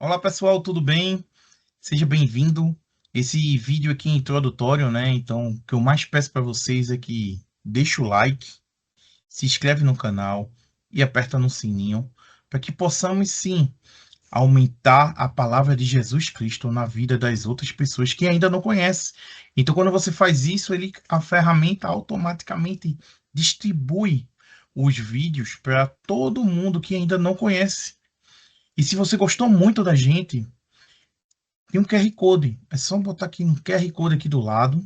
Olá pessoal, tudo bem? Seja bem-vindo. Esse vídeo aqui é introdutório, né? Então, o que eu mais peço para vocês é que deixe o like, se inscreve no canal e aperta no sininho para que possamos sim aumentar a palavra de Jesus Cristo na vida das outras pessoas que ainda não conhecem. Então, quando você faz isso, a ferramenta automaticamente distribui os vídeos para todo mundo que ainda não conhece. E se você gostou muito da gente, tem um QR Code. É só botar aqui no QR Code aqui do lado,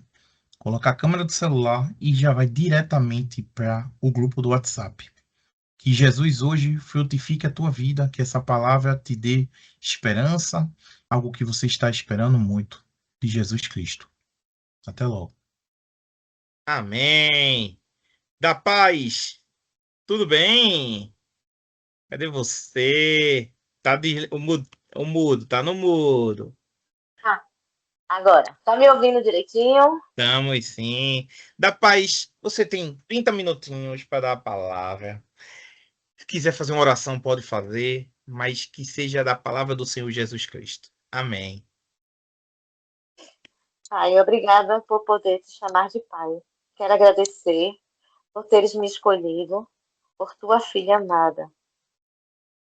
colocar a câmera do celular e já vai diretamente para o grupo do WhatsApp. Que Jesus hoje frutifique a tua vida, que essa palavra te dê esperança, algo que você está esperando muito de Jesus Cristo. Até logo. Amém. Da paz. Tudo bem? Cadê você? O mudo, tá no mudo. Ah, agora, tá me ouvindo direitinho? Estamos sim. Da paz, você tem 30 minutinhos para dar a palavra. Se quiser fazer uma oração, pode fazer, mas que seja da palavra do Senhor Jesus Cristo. Amém. Pai, obrigada por poder te chamar de pai. Quero agradecer por teres me escolhido, por tua filha amada.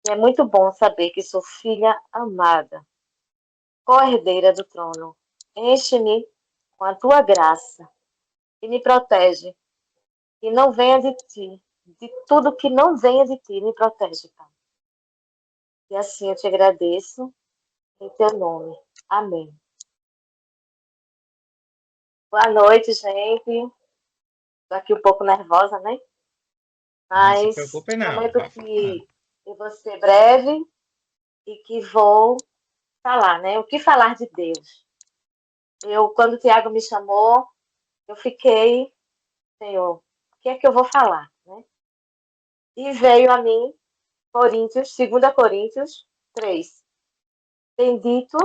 E é muito bom saber que sou filha amada, co-herdeira do trono. Enche-me com a tua graça e me protege, que não venha de ti, de tudo que não venha de ti, me protege, Pai. E assim eu te agradeço em teu nome. Amém. Boa noite, gente. Tô aqui um pouco nervosa, né? Não se Mas preocupe, não. prometo Vá falando. que eu vou ser breve e que vou falar, né? O que falar de Deus? Quando o Tiago me chamou, eu fiquei, Senhor, o que é que eu vou falar, né? E veio a mim Coríntios, 2 Coríntios 3. Bendito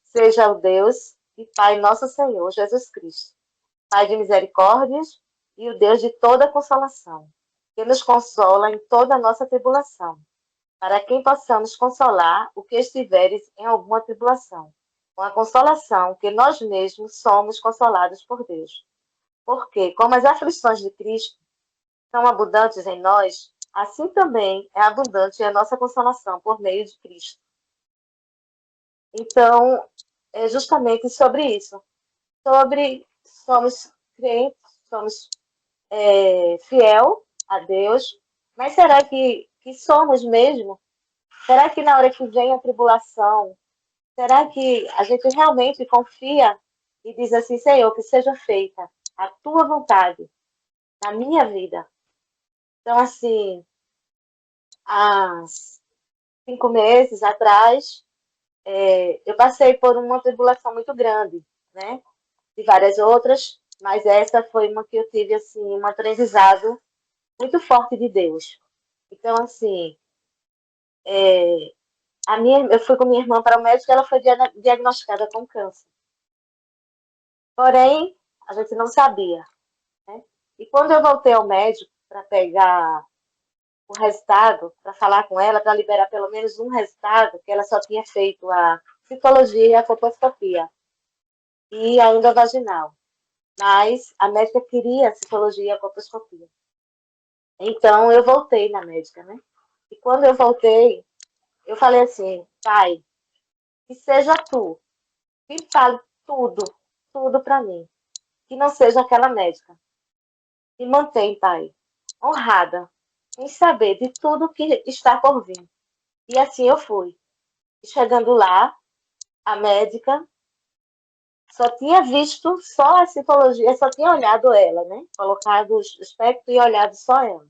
seja o Deus e Pai nosso Senhor Jesus Cristo, Pai de misericórdias e o Deus de toda consolação, que nos consola em toda a nossa tribulação, para quem possamos consolar o que estiveres em alguma tribulação, com a consolação que nós mesmos somos consolados por Deus. Porque, como as aflições de Cristo são abundantes em nós, assim também é abundante a nossa consolação por meio de Cristo. Então, é justamente sobre isso. Sobre somos crentes, somos fiel a Deus, mas será que somos mesmo? Será que na hora que vem a tribulação, será que a gente realmente confia e diz assim, Senhor, que seja feita a tua vontade na minha vida? Então, assim, há 5 meses atrás, eu passei por uma tribulação muito grande, né? E várias outras, mas essa foi uma que eu tive, assim, um aprendizado muito forte de Deus. Então, assim, eu fui com minha irmã para o médico e ela foi diagnosticada com câncer. Porém, a gente não sabia, né? E quando eu voltei ao médico para pegar o resultado, para falar com ela, para liberar pelo menos um resultado, que ela só tinha feito a citologia e a colposcopia, e ainda vaginal. Mas a médica queria a citologia e a colposcopia. Então eu voltei na médica, né? E quando eu voltei, eu falei assim, pai, que seja tu, que fale tudo, tudo para mim. Que não seja aquela médica. Me mantém, pai, honrada em saber de tudo que está por vir. E assim eu fui. Chegando lá, a médica só tinha visto só a citologia, só tinha olhado ela, né? Colocado o espectro e olhado só ela.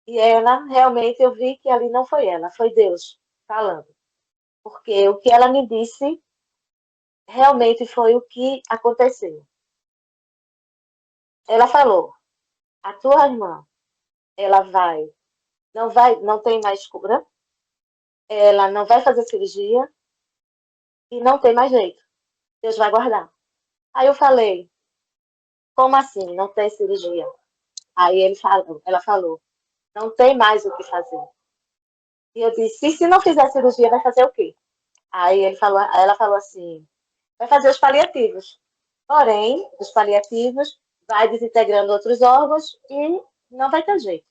E ela, realmente, eu vi que ali não foi ela, foi Deus falando. Porque o que ela me disse realmente foi o que aconteceu. Ela falou: a tua irmã, ela não tem mais cura, ela não vai fazer cirurgia e não tem mais jeito. Deus vai guardar. Aí eu falei: como assim? Não tem cirurgia? Aí ela falou: não tem mais o que fazer. E eu disse: e se não fizer cirurgia, vai fazer o quê? Aí ela falou assim, vai fazer os paliativos. Porém, os paliativos vai desintegrando outros órgãos e não vai ter jeito.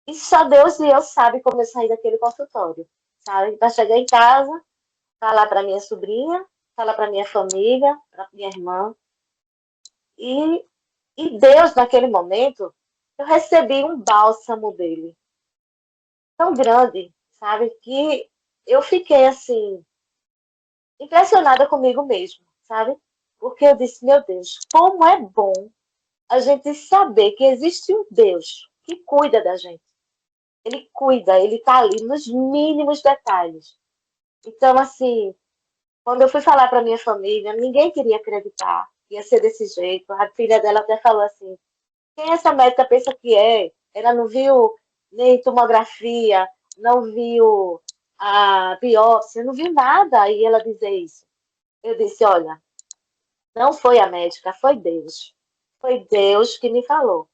E só Deus e eu sabe como eu saí daquele consultório, sabe? Para chegar em casa, falar para minha sobrinha, falar para minha família, para minha irmã. E, e Deus, naquele momento, eu recebi um bálsamo dele, tão grande, sabe? Que eu fiquei assim, impressionada comigo mesmo, sabe? Porque eu disse, meu Deus, como é bom a gente saber que existe um Deus que cuida da gente. Ele cuida, ele tá ali nos mínimos detalhes. Então, assim, quando eu fui falar para minha família, ninguém queria acreditar que ia ser desse jeito. A filha dela até falou assim: quem essa médica pensa que é? Ela não viu nem tomografia, não viu a biópsia, não viu nada. E ela dizer isso. Eu disse: olha, não foi a médica, foi Deus. Foi Deus que me falou.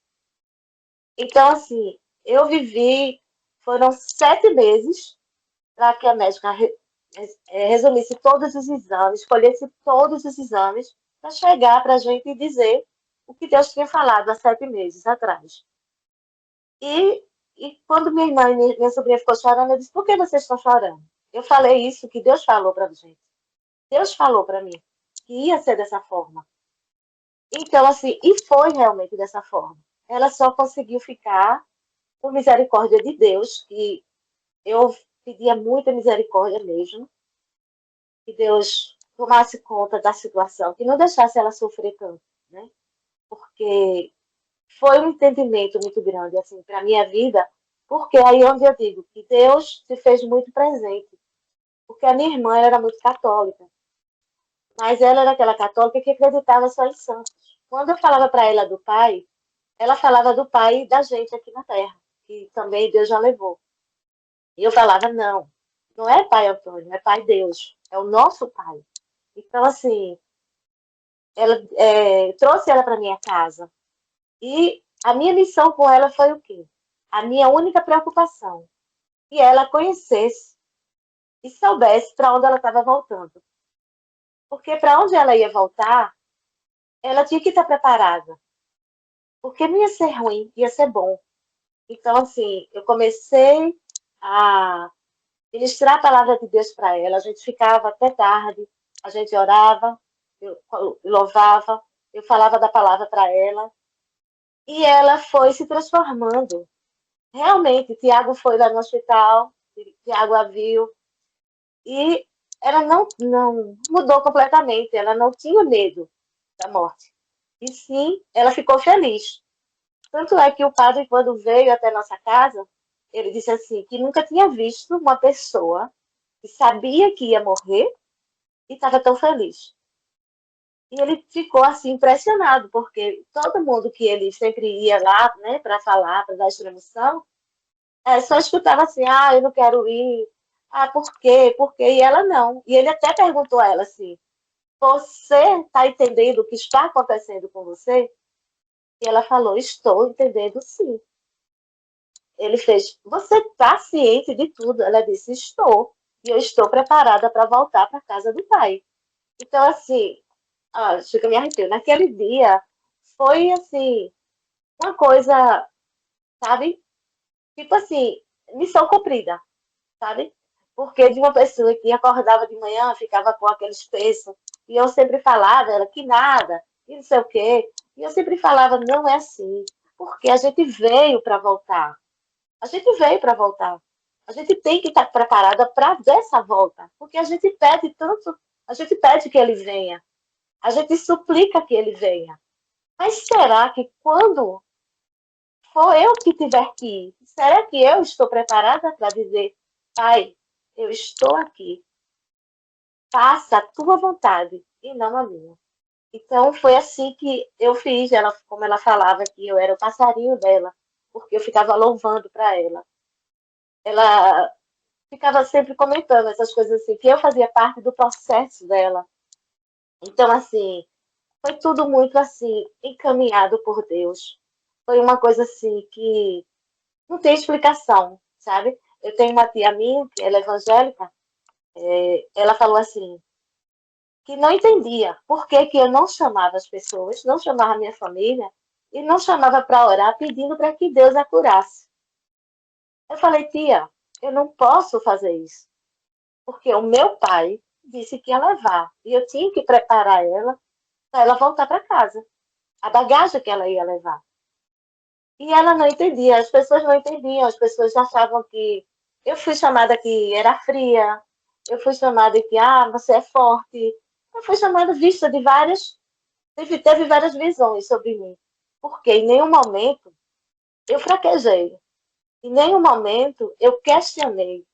Então, assim, eu vivi, foram 7 meses para que a médica resumisse todos os exames, escolhesse todos os exames, para chegar para a gente e dizer o que Deus tinha falado há 7 meses atrás. E, e quando minha irmã e minha sobrinha ficou chorando, eu disse, por que vocês estão chorando? Eu falei isso que Deus falou para a gente. Deus falou para mim que ia ser dessa forma. Então, assim, e foi realmente dessa forma. Ela só conseguiu ficar por misericórdia de Deus, que eu pedia muita misericórdia mesmo, que Deus tomasse conta da situação, que não deixasse ela sofrer tanto, né? Porque foi um entendimento muito grande, assim, para a minha vida, porque aí é onde eu digo que Deus se fez muito presente, porque a minha irmã era muito católica, mas ela era aquela católica que acreditava só em santos. Quando eu falava para ela do Pai, ela falava do Pai da gente aqui na Terra, que também Deus já levou. E eu falava, não, não é Pai Antônio, é Pai Deus, é o nosso Pai. Então, assim, ela trouxe ela para minha casa. E a minha missão com ela foi o quê? A minha única preocupação. Que ela conhecesse e soubesse para onde ela estava voltando. Porque para onde ela ia voltar, ela tinha que estar preparada. Porque não ia ser ruim, ia ser bom. Então, assim, eu comecei a ministrar a palavra de Deus para ela. A gente ficava até tarde, a gente orava, eu louvava, eu falava da palavra para ela. E ela foi se transformando. Realmente, Tiago foi lá no hospital, Tiago a viu, e ela não mudou completamente, ela não tinha medo da morte. E sim, ela ficou feliz. Tanto é que o padre, quando veio até nossa casa, ele disse assim, que nunca tinha visto uma pessoa que sabia que ia morrer e estava tão feliz. E ele ficou assim impressionado, porque todo mundo que ele sempre ia lá, né, para falar, para dar extremação, só escutava assim, ah, eu não quero ir, ah, por quê? Por quê? E ela não. E ele até perguntou a ela assim, você está entendendo o que está acontecendo com você? E ela falou, estou entendendo sim. Ele fez, você está ciente de tudo? Ela disse, estou. E eu estou preparada para voltar para a casa do pai. Então, assim, chega, me arrepio. Naquele dia, foi, assim, uma coisa, sabe? Tipo assim, missão cumprida, sabe? Porque de uma pessoa que acordava de manhã, ficava com aqueles pesos, e eu sempre falava, ela, que nada, e não sei o quê. E eu sempre falava, não é assim, porque a gente veio para voltar. A gente veio para voltar. A gente tem que estar preparada para dessa volta, porque a gente pede tanto, a gente pede que ele venha, a gente suplica que ele venha. Mas será que quando for eu que tiver que ir, será que eu estou preparada para dizer, pai, eu estou aqui, faça a tua vontade e não a minha? Então foi assim que eu fiz, ela, como ela falava que eu era o passarinho dela, porque eu ficava louvando para ela. Ela ficava sempre comentando essas coisas assim, que eu fazia parte do processo dela. Então, assim, foi tudo muito assim, encaminhado por Deus. Foi uma coisa assim que não tem explicação, sabe? Eu tenho uma tia minha, que ela é evangélica, ela falou assim, que não entendia por que, que eu não chamava as pessoas, não chamava a minha família, e não chamava para orar pedindo para que Deus a curasse. Eu falei, tia, eu não posso fazer isso, porque o meu pai disse que ia levar, e eu tinha que preparar ela para ela voltar para casa, a bagagem que ela ia levar. E ela não entendia, as pessoas não entendiam, as pessoas achavam que eu fui chamada que era fria, eu fui chamada que, você é forte. Eu fui chamada vista de várias, teve várias visões sobre mim. Porque em nenhum momento eu fraquejei, em nenhum momento eu questionei,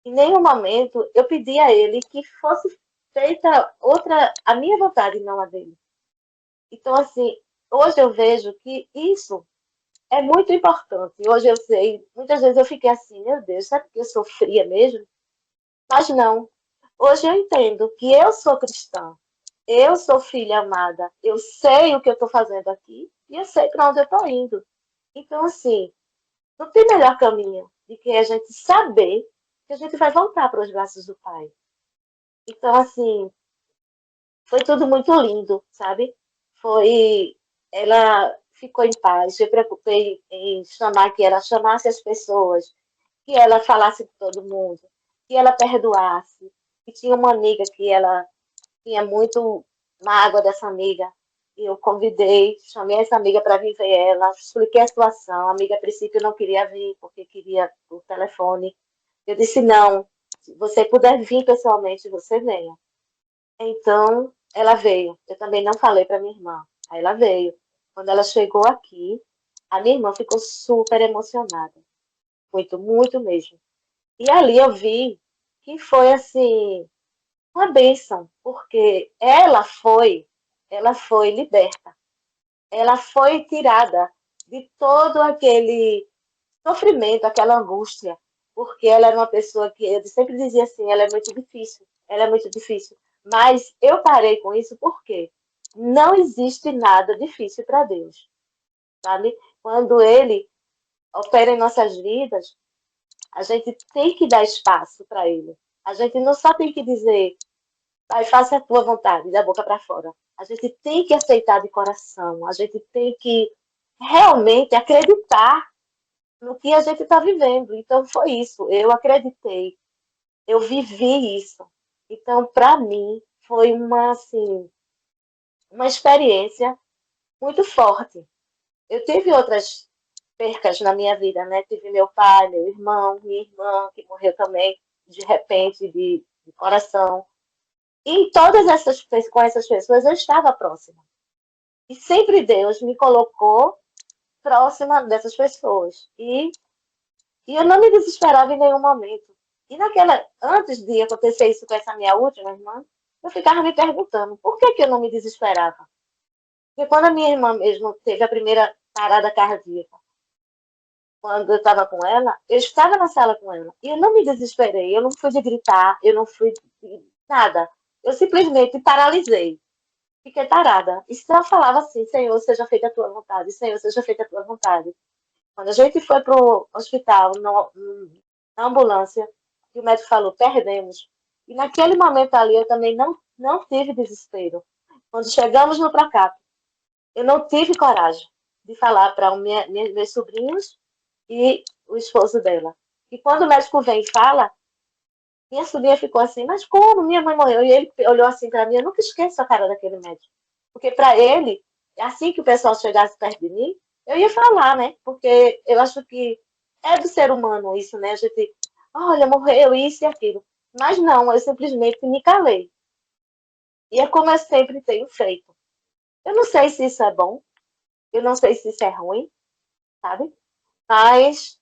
em nenhum momento eu pedi a ele que fosse feita outra, a minha vontade, não a dele. Então, assim, hoje eu vejo que isso é muito importante. Hoje eu sei, muitas vezes eu fiquei assim, meu Deus, será que eu sou fria mesmo? Mas não. Hoje eu entendo que eu sou cristã, eu sou filha amada, eu sei o que eu estou fazendo aqui e eu sei para onde eu estou indo. Então, assim, não tem melhor caminho do que a gente saber que a gente vai voltar para os braços do Pai. Então, assim, foi tudo muito lindo, sabe? Foi. Ela ficou em paz. Eu me preocupei em chamar que ela chamasse as pessoas, que ela falasse com todo mundo, que ela perdoasse. E tinha uma amiga que ela tinha muito mágoa dessa amiga. E eu convidei, chamei essa amiga para vir ver ela, expliquei a situação. A amiga, a princípio, não queria vir, porque queria o telefone. Eu disse: não, se você puder vir pessoalmente, você venha. Então, ela veio. Eu também não falei para minha irmã. Aí ela veio. Quando ela chegou aqui, a minha irmã ficou super emocionada. Muito, muito mesmo. E ali eu vi que foi assim uma bênção, porque ela foi liberta. Ela foi tirada de todo aquele sofrimento, aquela angústia, porque ela era uma pessoa que eu sempre dizia assim, ela é muito difícil, ela é muito difícil. Mas eu parei com isso porque não existe nada difícil para Deus, sabe? Quando Ele opera em nossas vidas, a gente tem que dar espaço para Ele. A gente não só tem que dizer, vai, faça a tua vontade, da boca para fora. A gente tem que aceitar de coração, a gente tem que realmente acreditar no que a gente está vivendo. Então foi isso. Eu acreditei, eu vivi isso. Então, para mim, foi uma assim, uma experiência muito forte. Eu tive outras percas na minha vida, né? Tive meu pai, meu irmão, minha irmã, que morreu também de repente, de coração. E em todas essas com essas pessoas eu estava próxima. E sempre Deus me colocou próxima dessas pessoas. E eu não me desesperava em nenhum momento. E antes de acontecer isso com essa minha última irmã, eu ficava me perguntando por que, que eu não me desesperava. Porque quando a minha irmã mesmo teve a primeira parada cardíaca, quando eu estava com ela, eu estava na sala com ela. E eu não me desesperei, eu não fui de gritar, eu não fui de nada. Eu simplesmente paralisei. Fiquei parada. E só falava assim, Senhor, seja feita a tua vontade, Senhor, seja feita a tua vontade. Quando a gente foi para o hospital, na ambulância, e o médico falou, perdemos. E naquele momento ali eu também não tive desespero. Quando chegamos no Procap, eu não tive coragem de falar para meus sobrinhos e o esposo dela. E quando o médico vem e fala, minha sobrinha ficou assim, mas como? Minha mãe morreu. E ele olhou assim para mim, eu nunca esqueço a cara daquele médico. Porque para ele, assim que o pessoal chegasse perto de mim, eu ia falar, né? Porque eu acho que é do ser humano isso, né? A gente, olha, morreu isso e aquilo. Mas não, eu simplesmente me calei. E é como eu sempre tenho feito. Eu não sei se isso é bom, eu não sei se isso é ruim, sabe? Mas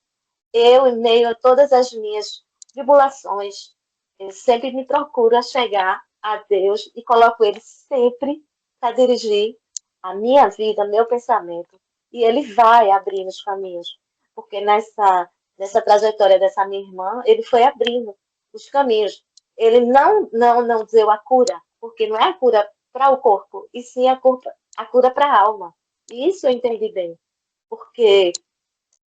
eu, em meio a todas as minhas tribulações, eu sempre me procuro a chegar a Deus e coloco Ele sempre para dirigir a minha vida, meu pensamento. E Ele vai abrindo os caminhos. Porque nessa trajetória dessa minha irmã, Ele foi abrindo os caminhos. Ele não deu a cura, porque não é a cura para o corpo, e sim a cura para a alma. E isso eu entendi bem. Porque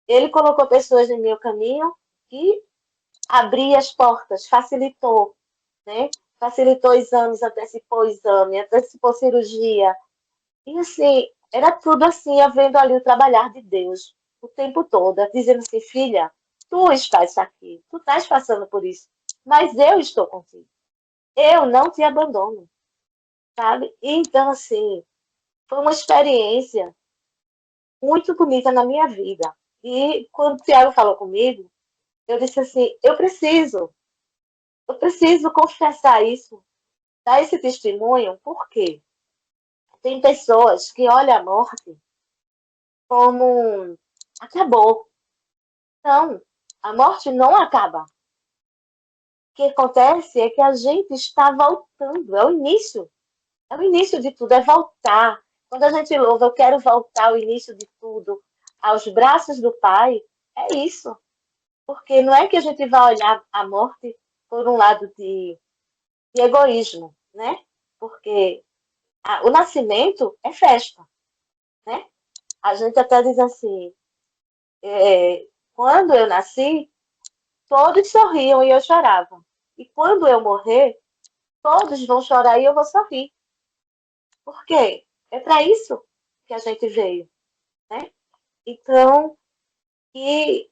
Ele colocou pessoas em meu caminho que abria as portas, facilitou. né? Facilitou exames, antecipou cirurgia. E assim, era tudo assim, eu vendo ali o trabalhar de Deus o tempo todo, dizendo assim, filha, tu estás aqui, tu estás passando por isso, mas eu estou contigo. Eu não te abandono, sabe? Então, assim, foi uma experiência muito bonita na minha vida. E quando o Tiago falou comigo, eu disse assim, eu preciso confessar isso, dar esse testemunho, porque tem pessoas que olham a morte como acabou. Não, a morte não acaba. O que acontece é que a gente está voltando, é o início de tudo, é voltar. Quando a gente louva, eu quero voltar ao início de tudo, aos braços do Pai, é isso. Porque não é que a gente vai olhar a morte por um lado de egoísmo, né? Porque o nascimento é festa, né? A gente até diz assim, quando eu nasci, todos sorriam e eu chorava. E quando eu morrer, todos vão chorar e eu vou sorrir. Por quê? É para isso que a gente veio, né? Então, que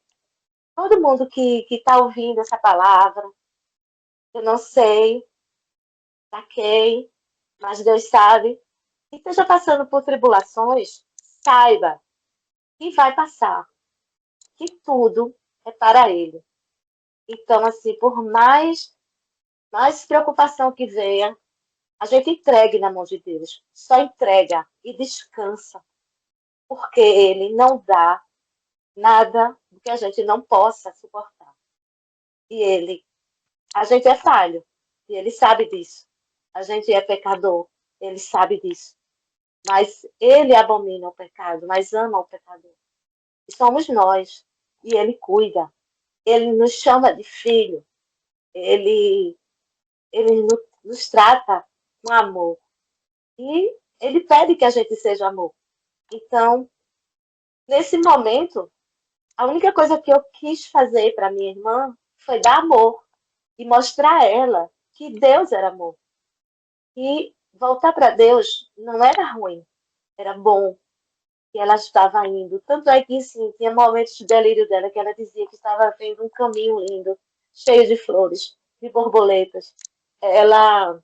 todo mundo que está ouvindo essa palavra, eu não sei para quem, mas Deus sabe, que esteja passando por tribulações, saiba que vai passar, que tudo é para Ele. Então, assim, por mais preocupação que venha, a gente entregue na mão de Deus. Só entrega e descansa, porque Ele não dá nada do que a gente não possa suportar. E a gente é falho, e Ele sabe disso. A gente é pecador, Ele sabe disso. Mas Ele abomina o pecado, mas ama o pecador. E somos nós, e Ele cuida. Ele nos chama de filho, Ele, ele nos trata com amor. E Ele pede que a gente seja amor. Então, nesse momento, a única coisa que eu quis fazer para minha irmã foi dar amor e mostrar a ela que Deus era amor. E voltar para Deus não era ruim, era bom. E ela estava indo. Tanto é que, sim, tinha momentos de delírio dela que ela dizia que estava vendo um caminho lindo, cheio de flores, de borboletas. Ela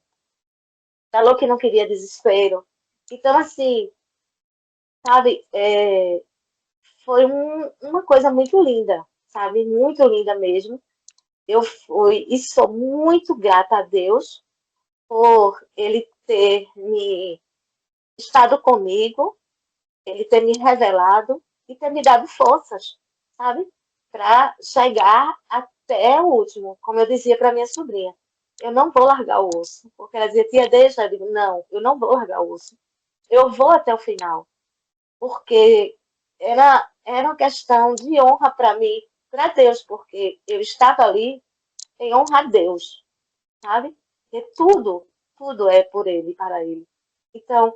falou que não queria desespero. Então, assim, sabe, foi uma coisa muito linda, sabe? Muito linda mesmo. Eu fui e sou muito grata a Deus por Ele ter me estado comigo, Ele ter me revelado e ter me dado forças, sabe? Para chegar até o último. Como eu dizia para minha sobrinha, eu não vou largar o osso. Porque ela dizia, tia, deixa. Eu digo, não, eu não vou largar o osso. Eu vou até o final. Porque era uma questão de honra para mim, para Deus, porque eu estava ali em honra a Deus, sabe? Porque tudo é por Ele, para Ele. Então,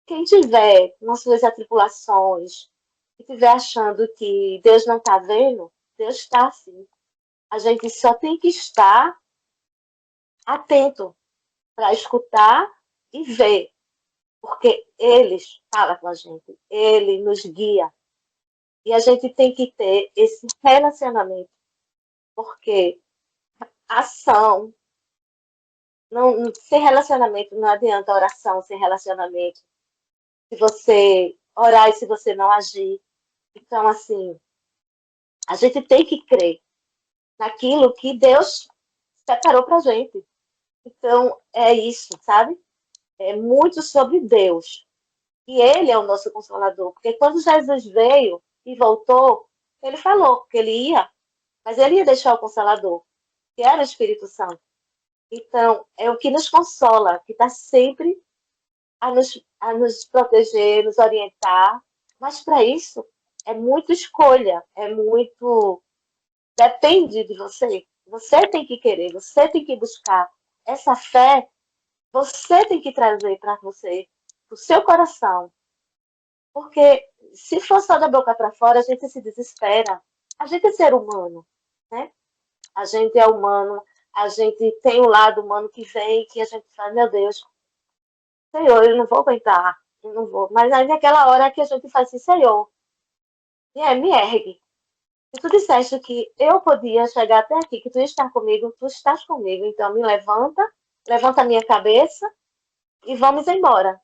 quem tiver nas suas atribulações, e estiver achando que Deus não está vendo, Deus está sim. A gente só tem que estar atento para escutar e ver, porque Ele fala com a gente, Ele nos guia. E a gente tem que ter esse relacionamento, porque ação, não, sem relacionamento não adianta oração sem relacionamento. Se você orar e se você não agir. Então, assim, a gente tem que crer naquilo que Deus separou pra gente. Então, é isso, sabe? É muito sobre Deus. E Ele é o nosso consolador. Porque quando Jesus veio e voltou, Ele falou que Ele ia, mas Ele ia deixar o consolador, que era o Espírito Santo. Então, é o que nos consola, que está sempre a nos proteger, nos orientar. Mas para isso, é muito escolha, é muito. Depende de você. Você tem que querer, você tem que buscar. Essa fé, você tem que trazer para você, para o seu coração. Porque se for só da boca para fora, a gente se desespera. A gente é ser humano, né? A gente é humano, a gente tem um lado humano que vem, que a gente fala, meu Deus, Senhor, eu não vou aguentar, eu não vou. Mas aí naquela hora que a gente faz assim, Senhor, me ergue. Se tu disseste que eu podia chegar até aqui, que tu ia estar comigo, tu estás comigo. Então me levanta, levanta a minha cabeça e vamos embora,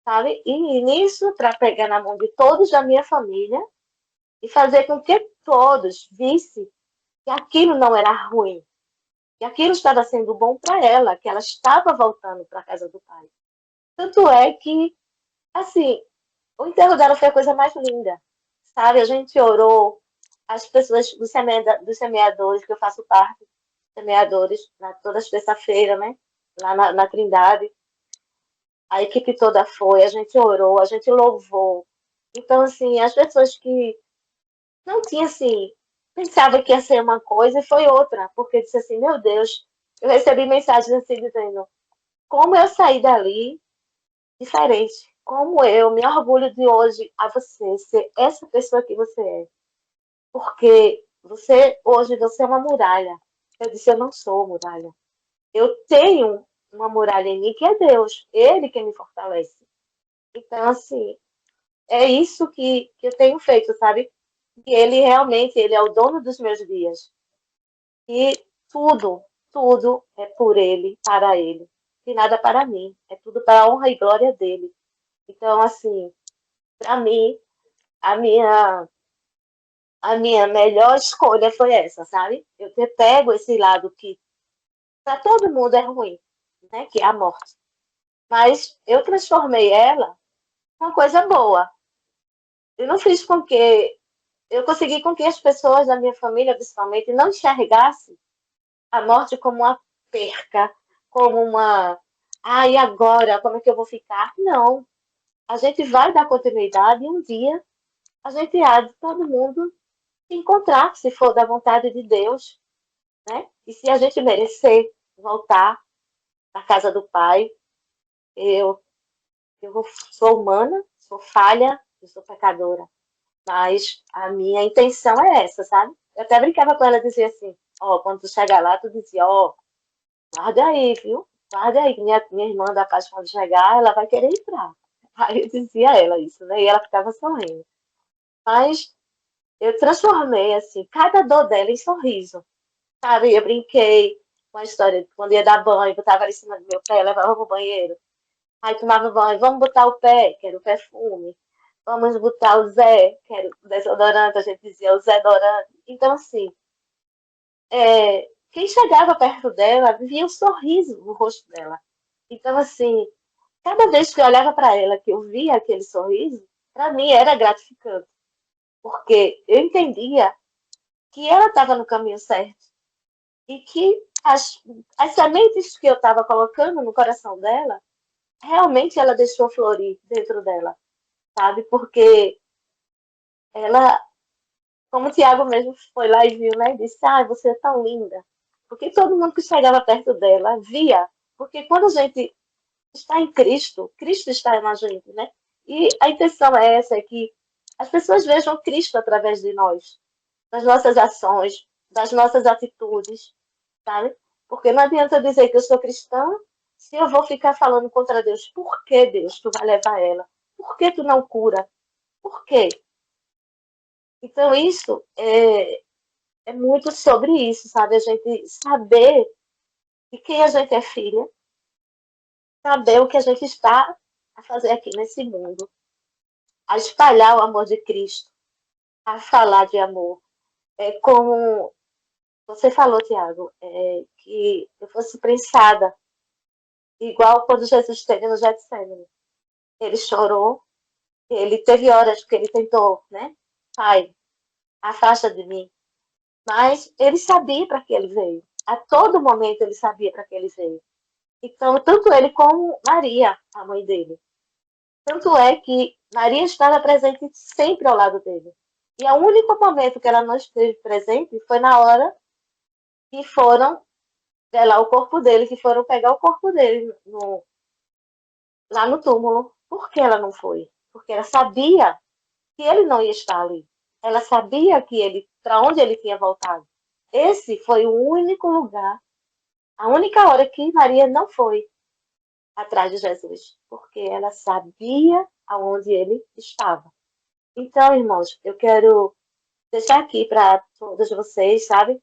sabe? E nisso, para pegar na mão de todos da minha família e fazer com que todos vissem que aquilo não era ruim, que aquilo estava sendo bom para ela, que ela estava voltando para a casa do pai. Tanto é que, assim, o enterro dela foi a coisa mais linda, sabe? A gente orou, as pessoas dos semeadores, que eu faço parte, semeadores, toda terça-feira, né? Lá na Trindade. A equipe toda foi, a gente orou, a gente louvou. Então, assim, as pessoas que não tinham, assim, pensavam que ia ser uma coisa e foi outra, porque disse assim, meu Deus, eu recebi mensagens assim dizendo, como eu saí dali diferente, como eu me orgulho de hoje a você ser essa pessoa que você é. Porque hoje, você é uma muralha. Eu disse, eu não sou muralha. Eu tenho uma muralha em mim que é Deus. Ele que me fortalece. Então, assim, é isso que eu tenho feito, sabe? E ele realmente, ele é o dono dos meus dias. E tudo, tudo é por ele, para ele. E nada para mim. É tudo para a honra e glória dele. Então, assim, para mim, a minha a minha melhor escolha foi essa, sabe? Eu ter pego esse lado que para todo mundo é ruim, né? Que é a morte. Mas eu transformei ela em uma coisa boa. Eu não fiz com que eu consegui com que as pessoas da minha família, principalmente, não enxergassem a morte como uma perca, como uma, e agora, como é que eu vou ficar? Não. A gente vai dar continuidade e um dia a gente há de todo mundo se encontrar, se for da vontade de Deus, né? E se a gente merecer voltar à casa do Pai, eu, eu sou humana, sou falha, eu sou pecadora. Mas a minha intenção é essa, sabe? Eu até brincava com ela, dizia assim, quando tu chegar lá, tu dizia, guarda aí, viu? Guarda aí, que minha irmã da paz, quando chegar, ela vai querer entrar. Aí eu dizia a ela isso, né? E ela ficava sorrindo. Mas eu transformei, assim, cada dor dela em sorriso, sabe? Eu brinquei com a história de quando ia dar banho, botava ali em cima do meu pé, levava pro banheiro. Aí tomava banho, vamos botar o pé, que era o perfume. Vamos botar o Zé, que era o desodorante, a gente dizia o Zé Dorante. Então, assim, quem chegava perto dela via um sorriso no rosto dela. Então, assim, cada vez que eu olhava para ela, que eu via aquele sorriso, para mim era gratificante, porque eu entendia que ela estava no caminho certo e que as sementes que eu estava colocando no coração dela, realmente ela deixou florir dentro dela, sabe? Porque ela, como o Tiago mesmo foi lá e viu, né? E disse, você é tão linda. Porque todo mundo que chegava perto dela via. Porque quando a gente está em Cristo, Cristo está na gente, né? E a intenção é essa, é que as pessoas vejam Cristo através de nós, das nossas ações, das nossas atitudes, sabe? Porque não adianta dizer que eu sou cristã se eu vou ficar falando contra Deus. Por que, Deus, tu vai levar ela? Por que tu não cura? Por quê? Então, isso é muito sobre isso, sabe? A gente saber de quem a gente é filha, saber o que a gente está a fazer aqui nesse mundo, a espalhar o amor de Cristo, a falar de amor. É como você falou, Tiago, que eu fosse prensada, igual quando Jesus esteve no Getsemane. Ele chorou, ele teve horas que ele tentou, né? Pai, afasta de mim. Mas ele sabia para que ele veio. A todo momento ele sabia para que ele veio. Então, tanto ele como Maria, a mãe dele. Tanto é que Maria estava presente sempre ao lado dele. E o único momento que ela não esteve presente foi na hora que foram velar o corpo dele, que foram pegar o corpo dele lá no túmulo. Por que ela não foi? Porque ela sabia que ele não ia estar ali. Ela sabia que para onde ele tinha voltado. Esse foi o único lugar A única hora que Maria não foi atrás de Jesus, porque ela sabia aonde ele estava. Então, irmãos, eu quero deixar aqui para todos vocês, sabe?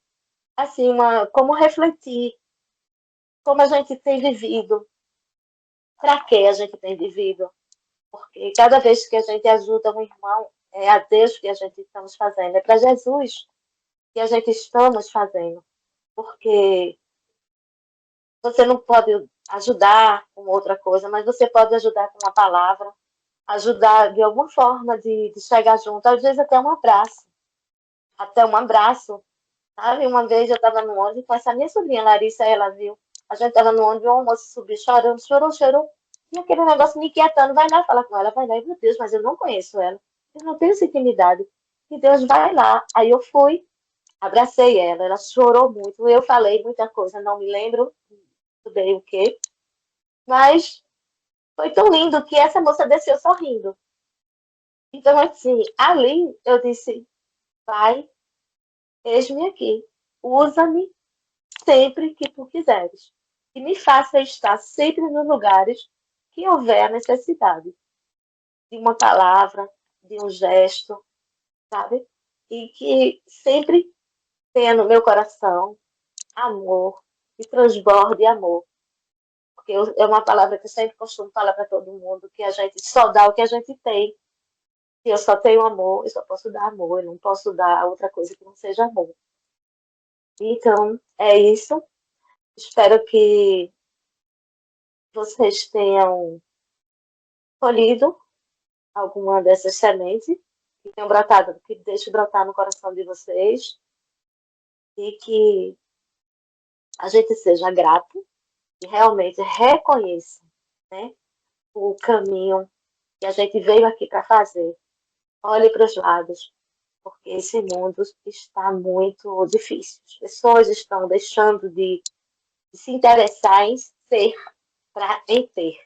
Assim, como refletir, como a gente tem vivido, para que a gente tem vivido. Porque cada vez que a gente ajuda um irmão, é a Deus que a gente estamos fazendo, é para Jesus que a gente estamos fazendo. Porque você não pode ajudar com outra coisa, mas você pode ajudar com uma palavra, ajudar de alguma forma de chegar junto, às vezes até um abraço, sabe? Uma vez eu estava no ônibus com essa minha sobrinha Larissa, ela viu, a gente estava no ônibus, o moço subiu chorando, chorou, e aquele negócio me inquietando, vai lá falar com ela, vai lá, e meu Deus, mas eu não conheço ela, eu não tenho essa intimidade, e Deus vai lá, aí eu fui, abracei ela chorou muito, eu falei muita coisa, não me lembro muito bem o que, mas foi tão lindo que essa moça desceu sorrindo. Então, assim, ali eu disse, Pai, eis-me aqui, usa-me sempre que tu quiseres. E me faça estar sempre nos lugares que houver a necessidade de uma palavra, de um gesto, sabe? E que sempre tenha no meu coração amor e transborde amor. Porque é uma palavra que eu sempre costumo falar para todo mundo, que a gente só dá o que a gente tem. Se eu só tenho amor, eu só posso dar amor, eu não posso dar outra coisa que não seja amor. Então, é isso. Espero que vocês tenham colhido alguma dessas sementes, que tenham brotado, que deixe brotar no coração de vocês e que a gente seja grato e realmente reconheça, né, o caminho que a gente veio aqui para fazer. Olhe para os lados, porque esse mundo está muito difícil. As pessoas estão deixando de se interessar em ser em ter.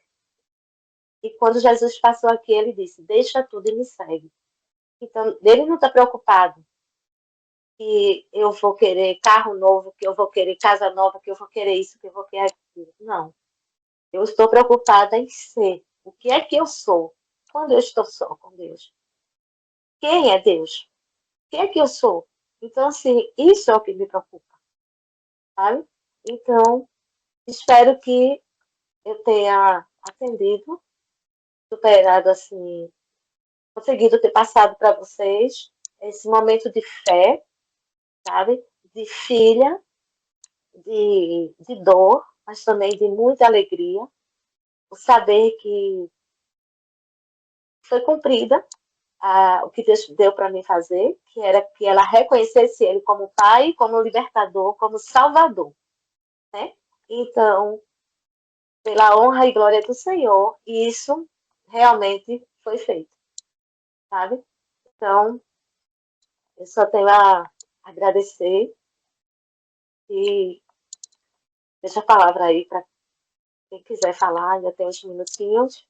E quando Jesus passou aqui, ele disse: Deixa tudo e me segue. Então, ele não está preocupado que eu vou querer carro novo, que eu vou querer casa nova, que eu vou querer isso, que eu vou querer aquilo. Não. Eu estou preocupada em ser. O que é que eu sou quando eu estou só com Deus? Quem é Deus? Quem é que eu sou? Então, assim, isso é o que me preocupa, sabe? Então, espero que eu tenha atendido, superado, assim, conseguido ter passado para vocês esse momento de fé, sabe? De filha, de dor, mas também de muita alegria. O saber que foi cumprida o que Deus deu para mim fazer, que era que ela reconhecesse Ele como Pai, como Libertador, como Salvador, né? Então, pela honra e glória do Senhor, isso realmente foi feito, sabe? Então, eu só tenho a agradecer e deixa a palavra aí para quem quiser falar, ainda tem uns minutinhos.